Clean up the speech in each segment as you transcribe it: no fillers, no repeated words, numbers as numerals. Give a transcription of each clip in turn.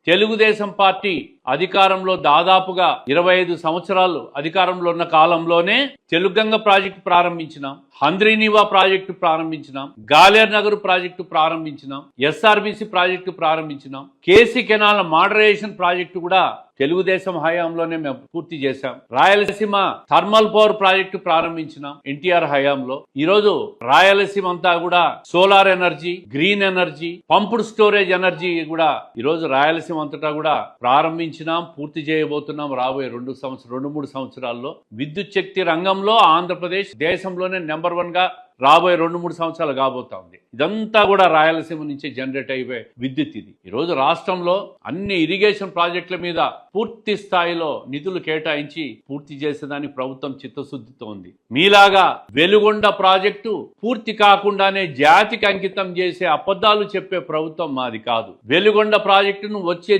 Telugu Desam party అధికారంలో దాదాపుగా 25 సంవత్సరాలు అధికారంలో ఉన్న కాలంలోనే Telugu Ganga project ప్రారంభించినాం, Handrineeva project ప్రారంభించినాం, గాలేర్ Nagar project ప్రారంభించినాం, SRBC project ప్రారంభించినాం, KC canal moderation project కూడా తెలుగుదేశం హయాంలోనే మేము పూర్తి చేశాం. Rayalaseema thermal power project ప్రారంభించినాం NTR హయాంలో. ఈరోజు రాయలసీమ అంతా కూడా solar energy, green energy, pumped storage energy కూడా ఈరోజు రాయలసీమ అంతటా కూడా ప్రారంభించినాం, పూర్తి చేయబోతున్నాం. రాబోయే 2-3 సంవత్సరాల్లో విద్యుత్ శక్తి రంగంలో ఆంధ్రప్రదేశ్ దేశంలోనే నెంబర్ 1 గా రాబోయే 2-3 సంవత్సరాలు కాబోతా ఉంది. ఇదంతా కూడా రాయలసీమ నుంచి జనరేట్ అయిపోయే విద్యుత్. ఇది ఈరోజు రాష్ట్రంలో అన్ని ఇరిగేషన్ ప్రాజెక్టుల మీద పూర్తి స్థాయిలో నిధులు కేటాయించి పూర్తి చేసేదానికి ప్రభుత్వం చిత్తశుద్ధితో ఉంది. మీలాగా వెలుగొండ ప్రాజెక్టు పూర్తి కాకుండానే జాతికి అంకితం చేసే అబద్ధాలు చెప్పే ప్రభుత్వం మాది కాదు. వెలుగొండ ప్రాజెక్టును వచ్చే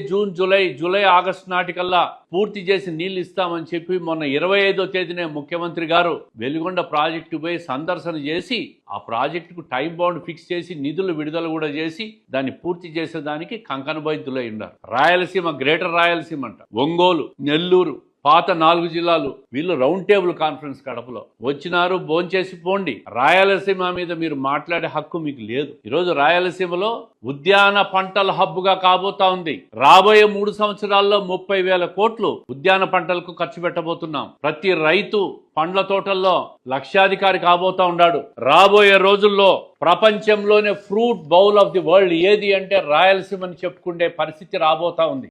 జూలై ఆగస్టు నాటికల్లా పూర్తి చేసి నీళ్లు ఇస్తామని చెప్పి మొన్న 25వ తేదీనే ముఖ్యమంత్రి గారు వెలుగొండ ప్రాజెక్టు పోయి సందర్శన చేసి ఆ ప్రాజెక్టుకు టైం బౌండ్ ఫిక్స్ చేసి నిధులు విడుదల కూడా చేసి దాన్ని పూర్తి చేసేదానికి కంకణబద్దులై ఉన్నారు. రాయలసీమ, గ్రేటర్ రాయలసీమ అంట, ఒంగోలు, నెల్లూరు, పాత 4 జిల్లాలు వీళ్ళు రౌండ్ టేబుల్ కాన్ఫరెన్స్ కడపలో వచ్చినారు. భోంచేసి పోండి. రాయలసీమ మీద మీరు మాట్లాడే హక్కు మీకు లేదు. ఈరోజు రాయలసీమలో ఉద్యాన పంటల హబ్బుగా కాబోతా ఉంది. రాబోయే 3 సంవత్సరాల్లో 30,000 కోట్లు ఉద్యాన పంటలకు ఖర్చు పెట్టబోతున్నాం. ప్రతి రైతు పండ్ల తోటల్లో లక్షాధికారి కాబోతా ఉన్నాడు. రాబోయే రోజుల్లో ప్రపంచంలోనే fruit bowl of the world ఏది అంటే రాయలసీమని చెప్పుకునే పరిస్థితి రాబోతా ఉంది.